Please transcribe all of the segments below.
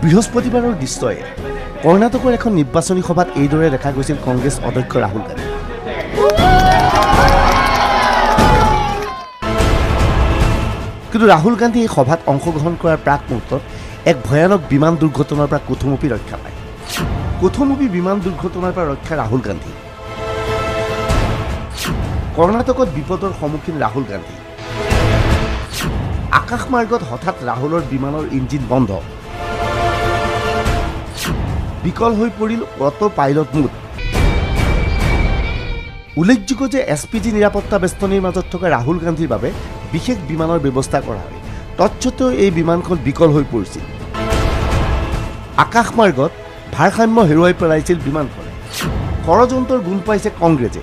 বৃহস্পতিবাৰৰ দৃশ্যই কৰ্ণাটকৰ এখন নিৰ্বাচনী সভাত এইদৰে দেখা গৈছিল কংগ্ৰেছ অধ্যক্ষ ৰাহুল গান্ধী। কিন্তু ৰাহুল গান্ধী এই সভাত অংশগ্ৰহণ কৰাৰ প্ৰাক মুহূৰ্তত এক ভয়ানক বিমান দুৰ্ঘটনাৰ পৰা কোঠোমোপি ৰক্ষা পায়। কোঠোমোপি বিমান দুৰ্ঘটনাৰ পৰা ৰক্ষা ৰাহুল গান্ধী। কৰ্ণাটকত বিপদৰ সন্মুখীন ৰাহুল গান্ধী। আকাশমাৰ্গত হঠাৎ ৰাহুলৰ বিমানৰ ইঞ্জিন বন্ধ। বিকল হৈ পৰিল অটো পাইলট মুড। উল্লেখযোগ্য যে এছপিজি নিৰাপত্তা বেষ্টনীৰ মাজত থকা ৰাহুল গান্ধীৰ বাবে বিশেষ বিমানৰ ব্যৱস্থা কৰা হয়। তৎসত্ত্বেও এই বিমানখন বিকল হৈ পৰিছিল। আকাশমাৰ্গত ভাৰসাম্য হেৰুৱাই পেলাইছিল বিমানখনে। ষড়যন্ত্ৰৰ গুণ পাইছে কংগ্ৰেছে।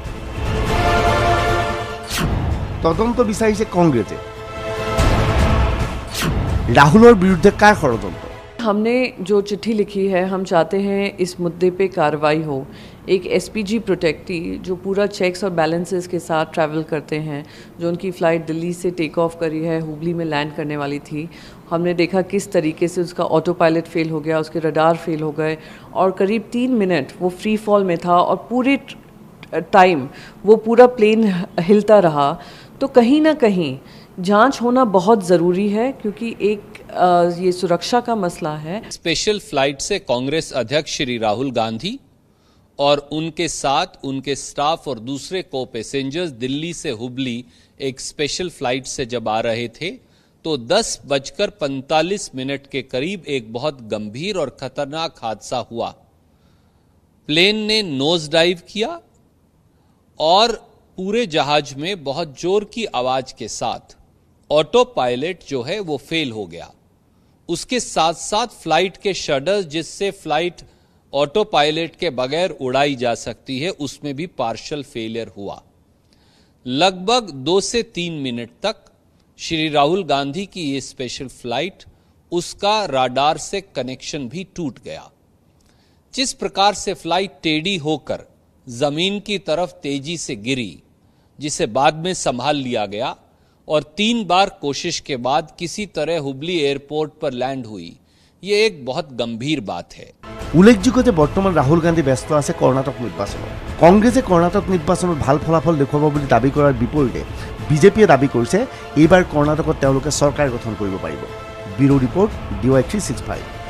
তদন্ত বিচাৰিছে কংগ্ৰেছে। राहुलर विरुद्ध कार षड़यंत्र। हमने जो चिट्ठी लिखी है, हम चाहते हैं इस मुद्दे पे कार्रवाई हो। एक एसपीजी प्रोटेक्टी जो पूरा चेक्स और बैलेंसेस के साथ ट्रैवल करते हैं, जो उनकी फ़्लाइट दिल्ली से टेक ऑफ करी है, हुबली में लैंड करने वाली थी। हमने देखा किस तरीके से उसका ऑटो पायलट फेल हो गया, उसके रडार फेल हो गए और करीब 3 मिनट वो फ्री फॉल में था और पूरे टाइम वो पूरा प्लेन हिलता रहा। तो कहीं ना कहीं जांच होना बहुत ज़रूरी है, क्योंकि एक ये सुरक्षा का मसला है। स्पेशल फ्लाइट से कांग्रेस अध्यक्ष श्री राहुल गांधी और उनके साथ उनके स्टाफ और दूसरे को पैसेंजर्स दिल्ली से हुबली एक स्पेशल फ्लाइट से जब आ रहे थे तो 10:45 के करीब एक बहुत गंभीर और खतरनाक हादसा हुआ। प्लेन ने नोज डाइव किया और पूरे जहाज में बहुत जोर की आवाज के साथ ऑटो पायलट जो है वो फेल हो गया। उसके साथ साथ फ्लाइट के शटर्स जिससे फ्लाइट ऑटो पायलट के बगैर उड़ाई जा सकती है, उसमें भी पार्शियल फेलियर हुआ। लगभग 2 से 3 मिनट तक श्री राहुल गांधी की ये स्पेशल फ्लाइट, उसका राडार से कनेक्शन भी टूट गया। जिस प्रकार से फ्लाइट टेढ़ी होकर जमीन की तरफ तेजी से गिरी, जिसे बाद में संभाल लिया गया और 3 बार कोशिश के बाद किसी तरह हुबली एयरपोर्ट पर लैंड हुई, ये एक बहुत गंभीर बात है। উল্লেখযোগ্য যে বৰ্তমান ৰাহুল গান্ধী ব্যস্ত আছে কৰ্ণাটক নিৰ্বাচনত। কংগ্ৰেছে কৰ্ণাটক নিৰ্বাচনত ভাল ফলাফল দেখুৱাব বুলি দাবী কৰাৰ বিপৰীতে বিজেপিয়ে দাবী কৰিছে এইবাৰ কৰ্ণাটকত তেওঁলোকে চৰকাৰ গঠন কৰিব পাৰিব। Bureau report DY365।